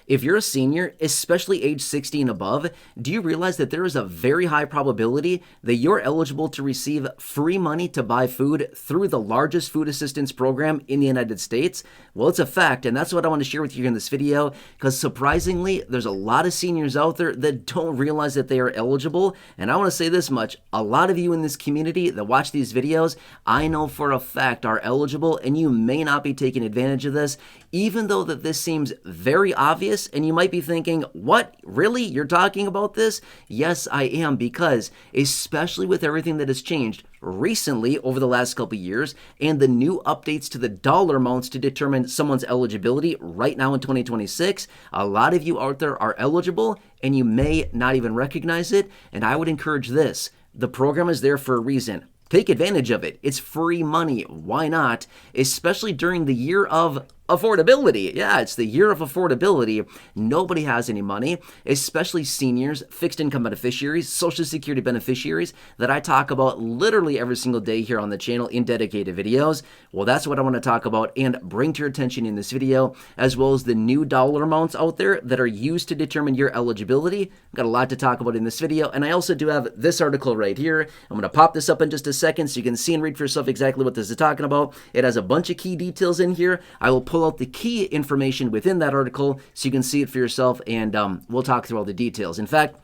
If you're a senior, especially age 60 and above, do you realize that there is a very high probability that you're eligible to receive free money to buy food through the largest food assistance program in the United States? Well, it's a fact, and that's what I want to share with you in this video, because surprisingly, there's a lot of seniors out there that don't realize that they are eligible. And I want to say this much: a lot of you in this community that watch these videos, I know for a fact are eligible, and you may not be taking advantage of this, even though that this seems very obvious. And you might be thinking, what, really, you're talking about this? Yes, I am, because especially with everything that has changed recently over the last couple years and the new updates to the dollar amounts to determine someone's eligibility right now in 2026, a lot of you out there are eligible and you may not even recognize it. And I would encourage this: the program is there for a reason. Take advantage of it. It's free money. Why not? Especially during the year of affordability. Yeah, it's the year of affordability. Nobody has any money, especially seniors, fixed income beneficiaries, Social Security beneficiaries that I talk about literally every single day here on the channel in dedicated videos. Well, that's what I want to talk about and bring to your attention in this video, as well as the new dollar amounts out there that are used to determine your eligibility. I've got a lot to talk about in this video, and I also do have this article right here. I'm going to pop this up in just a second so you can see and read for yourself exactly what this is talking about. It has a bunch of key details in here. I will pull out the key information within that article so you can see it for yourself, and we'll talk through all the details. In fact,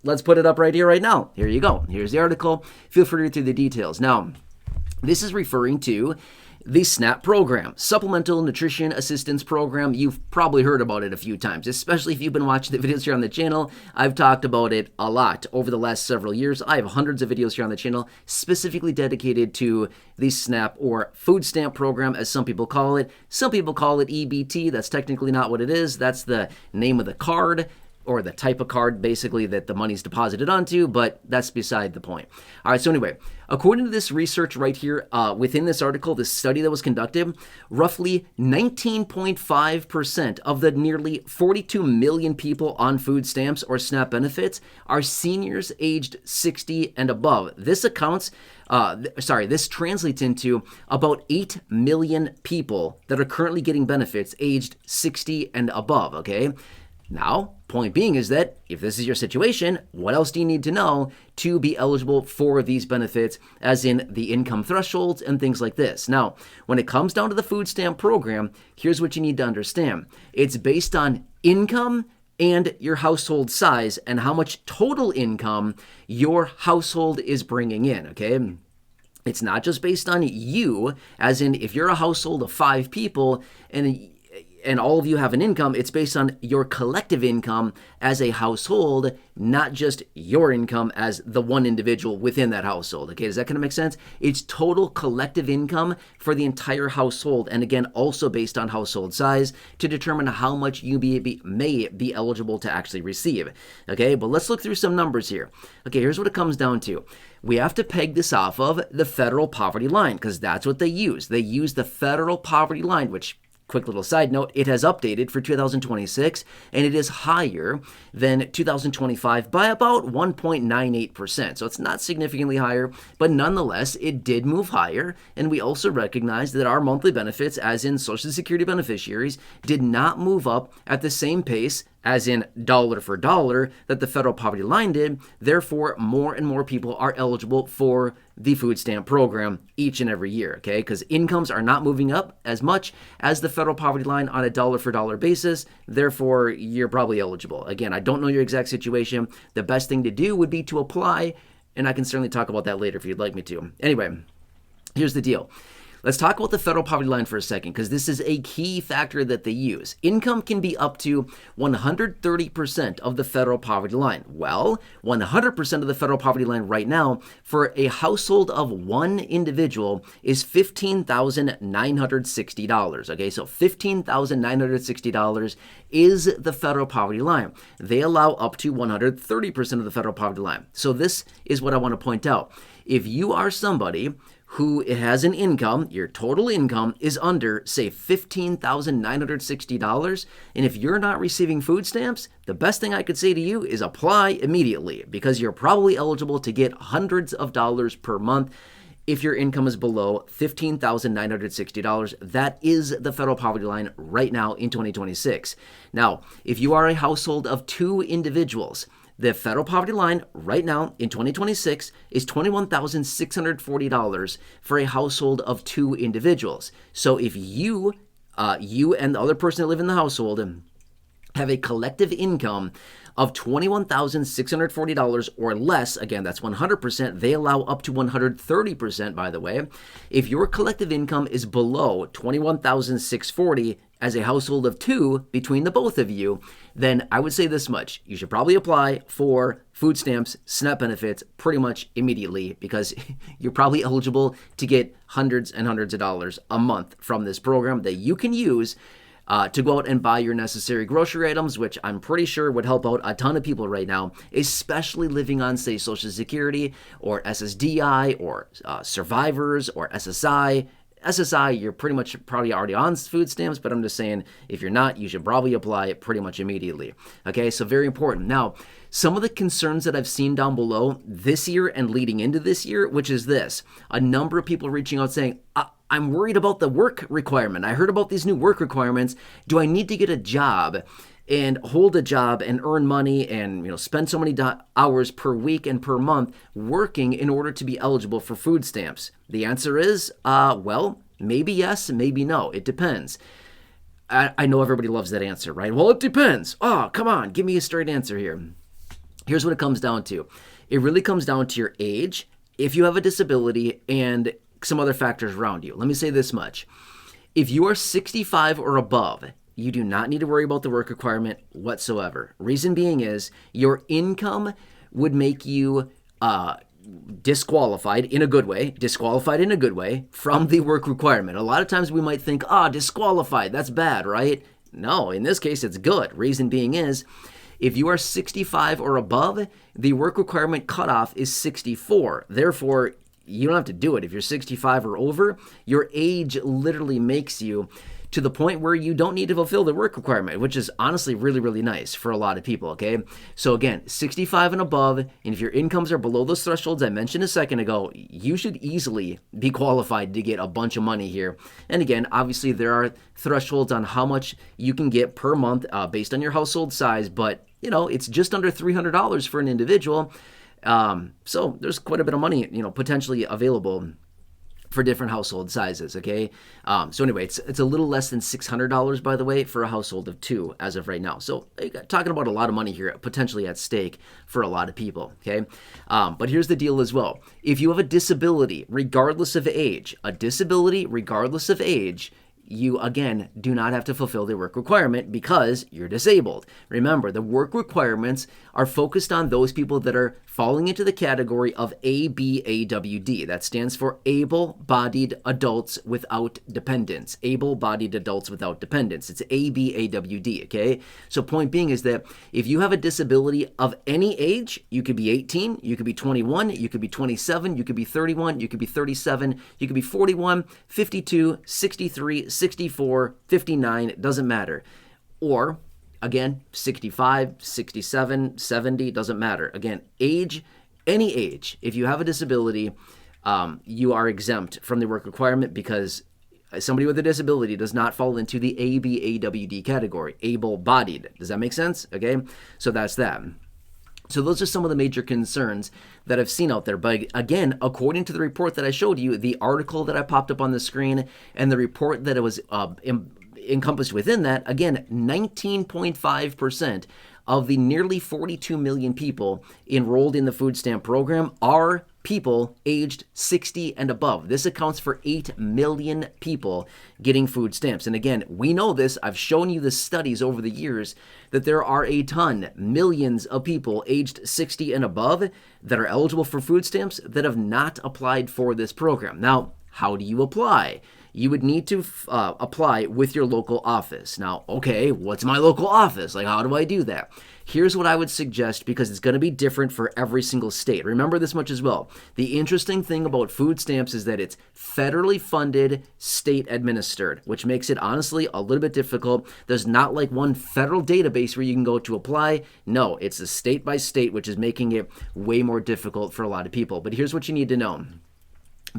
let's put it up right here, right now. Here you go. Here's the article. Feel free to read through the details. Now, this is referring to the SNAP program, Supplemental Nutrition Assistance Program. You've probably heard about it a few times, especially if you've been watching the videos here on the channel. I've talked about it a lot over the last several years. I have hundreds of videos here on the channel specifically dedicated to the SNAP or food stamp program, as some people call it. Some people call it EBT. That's technically not what it is. That's the name of the card, or the type of card, basically, that the money's deposited onto, but that's beside the point. All right, so anyway, according to this research right here within this article, this study that was conducted, roughly 19.5% of the nearly 42 million people on food stamps or SNAP benefits are seniors aged 60 and above. This this translates into about 8 million people that are currently getting benefits aged 60 and above, okay? Now, point being is that if this is your situation, what else do you need to know to be eligible for these benefits, as in the income thresholds and things like this? Now, when it comes down to the food stamp program, here's what you need to understand. It's based on income and your household size and how much total income your household is bringing in, okay? It's not just based on you, as in if you're a household of 5 people and all of you have an income, it's based on your collective income as a household, not just your income as the one individual within that household. Okay, does that kind of make sense? It's total collective income for the entire household, and again, also based on household size to determine how much you may be eligible to actually receive. Okay, but let's look through some numbers here. Okay, here's what it comes down to. We have to peg this off of the federal poverty line, because that's what they use. They use the federal poverty line, which, quick little side note, it has updated for 2026, and it is higher than 2025 by about 1.98%. So it's not significantly higher, but nonetheless, it did move higher. And we also recognize that our monthly benefits, as in Social Security beneficiaries, did not move up at the same pace, as in dollar for dollar, that the federal poverty line did. Therefore, more and more people are eligible for the food stamp program each and every year, okay? Because incomes are not moving up as much as the federal poverty line on a dollar for dollar basis. Therefore, you're probably eligible. Again, I don't know your exact situation. The best thing to do would be to apply, and I can certainly talk about that later if you'd like me to. Anyway, here's the deal. Let's talk about the federal poverty line for a second, because this is a key factor that they use. Income can be up to 130% of the federal poverty line. Well, 100% of the federal poverty line right now for a household of one individual is $15,960. Okay, so $15,960 is the federal poverty line. They allow up to 130% of the federal poverty line. So this is what I want to point out. If you are somebody who has an income, your total income is under, say, $15,960, and if you're not receiving food stamps, the best thing I could say to you is apply immediately, because you're probably eligible to get hundreds of dollars per month if your income is below $15,960. That is the federal poverty line right now in 2026. Now, if you are a household of 2 individuals, the federal poverty line right now in 2026 is $21,640 for a household of 2 individuals. So if you and the other person that live in the household have a collective income of $21,640 or less, again, that's 100%. They allow up to 130%, by the way. If your collective income is below $21,640 as a household of 2 between the both of you, then I would say this much. You should probably apply for food stamps, SNAP benefits pretty much immediately, because you're probably eligible to get hundreds and hundreds of dollars a month from this program that you can use to go out and buy your necessary grocery items, which I'm pretty sure would help out a ton of people right now, especially living on, say, Social Security or SSDI or survivors or SSI. SSI, you're pretty much probably already on food stamps, but I'm just saying, if you're not, you should probably apply it pretty much immediately. Okay, so very important. Now, some of the concerns that I've seen down below this year and leading into this year, which is this: a number of people reaching out saying, I'm worried about the work requirement. I heard about these new work requirements. Do I need to get a job and hold a job and earn money and spend so many hours per week and per month working in order to be eligible for food stamps? The answer is, well, maybe yes, maybe no. It depends. I know everybody loves that answer, right? Well, it depends. Oh, come on, give me a straight answer here. Here's what it comes down to. It really comes down to your age, if you have a disability, and some other factors around you. Let me say this much. If you are 65 or above, you do not need to worry about the work requirement whatsoever. Reason being is your income would make you disqualified in a good way from the work requirement. A lot of times we might think, disqualified, that's bad, right? No, in this case, it's good. Reason being is, if you are 65 or above, the work requirement cutoff is 64. Therefore, you don't have to do it. If you're 65 or over, your age literally makes you to the point where you don't need to fulfill the work requirement, which is honestly really, really nice for a lot of people, okay? So again, 65 and above, and if your incomes are below those thresholds I mentioned a second ago, you should easily be qualified to get a bunch of money here. And again, obviously there are thresholds on how much you can get per month based on your household size, but it's just under $300 for an individual. So there's quite a bit of money, potentially available for different household sizes, okay? So anyway, it's a little less than $600, by the way, for a household of 2 as of right now. So talking about a lot of money here potentially at stake for a lot of people, okay? But here's the deal as well. If you have a disability, regardless of age, you, again, do not have to fulfill the work requirement because you're disabled. Remember, the work requirements are focused on those people that are falling into the category of ABAWD. That stands for able-bodied adults without dependents. Able-bodied adults without dependents. It's ABAWD, okay? So point being is that if you have a disability of any age, you could be 18, you could be 21, you could be 27, you could be 31, you could be 37, you could be 41, 52, 63, 64, 59, it doesn't matter. Or, again, 65, 67, 70, doesn't matter. Again, age, any age, if you have a disability, you are exempt from the work requirement because somebody with a disability does not fall into the ABAWD category, able-bodied. Does that make sense? Okay, so that's that. So those are some of the major concerns that I've seen out there. But again, according to the report that I showed you, the article that I popped up on the screen, and the report that it was encompassed within that, again, 19.5% of the nearly 42 million people enrolled in the food stamp program are people aged 60 and above. This accounts for 8 million people getting food stamps. And again, we know this. I've shown you the studies over the years that there are a ton, millions of people aged 60 and above that are eligible for food stamps that have not applied for this program. Now, how do you apply? You would need to apply with your local office. Now, okay, what's my local office? Like, how do I do that? Here's what I would suggest, because it's going to be different for every single state. Remember this much as well. The interesting thing about food stamps is that it's federally funded, state administered, which makes it honestly a little bit difficult. There's not like one federal database where you can go to apply. No, it's a state by state, which is making it way more difficult for a lot of people. But here's what you need to know.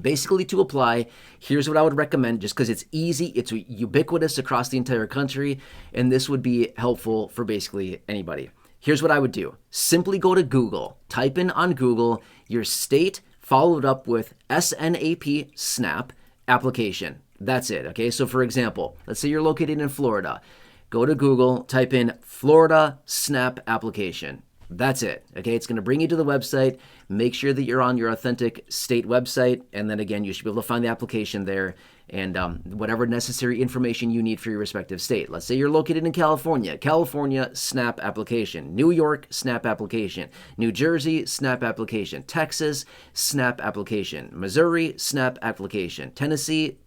Basically, to apply, here's what I would recommend, just because it's easy, it's ubiquitous across the entire country, and this would be helpful for basically anybody. Here's what I would do. Simply go to Google, type in on Google your state, followed up with SNAP, SNAP, application. That's it, okay? So for example, let's say you're located in Florida. Go to Google, type in Florida SNAP application. That's it, okay? It's going to bring you to the website. Make sure that you're on your authentic state website, and then again, you should be able to find the application there and whatever necessary information you need for your respective state. Let's say you're located in California. California, SNAP application. New York, SNAP application. New Jersey, SNAP application. Texas, SNAP application. Missouri, SNAP application. Tennessee,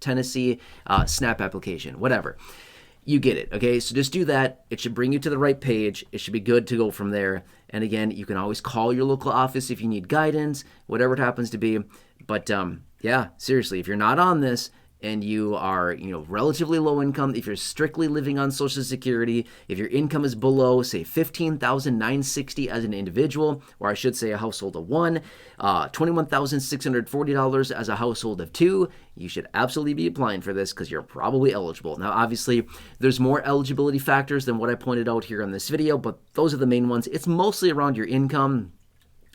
SNAP application. Whatever. You get it, okay? So just do that. It should bring you to the right page. It should be good to go from there. And again, you can always call your local office if you need guidance, whatever it happens to be. But yeah, seriously, if you're not on this and you are, relatively low income, if you're strictly living on Social Security, if your income is below, say, $15,960 as an individual, or I should say a household of one, $21,640 as a household of two, you should absolutely be applying for this because you're probably eligible. Now, obviously, there's more eligibility factors than what I pointed out here in this video, but those are the main ones. It's mostly around your income.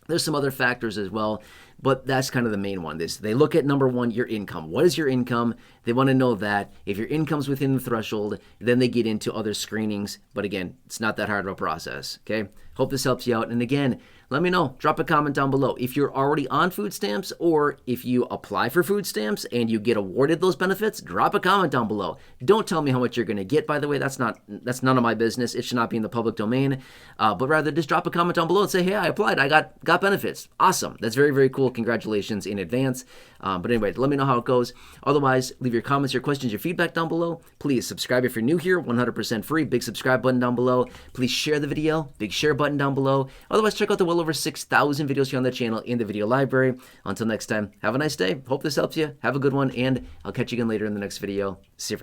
There's some other factors as well, but that's kind of the main one. They look at number one, your income. What is your income? They want to know that. If your income's within the threshold, then they get into other screenings. But again, it's not that hard of a process, okay? Hope this helps you out. And again, let me know. Drop a comment down below. If you're already on food stamps or if you apply for food stamps and you get awarded those benefits, drop a comment down below. Don't tell me how much you're going to get, by the way. That's none of my business. It should not be in the public domain. But rather just drop a comment down below and say, hey, I applied. I got benefits. Awesome. That's very, very cool. Congratulations in advance. But anyway, let me know how it goes. Otherwise, leave your comments, your questions, your feedback down below. Please subscribe if you're new here. 100% free. Big subscribe button down below. Please share the video. Big share button down below. Otherwise, check out the well over 6,000 videos here on the channel in the video library. Until next time, have a nice day. Hope this helps you. Have a good one, and I'll catch you again later in the next video. See you.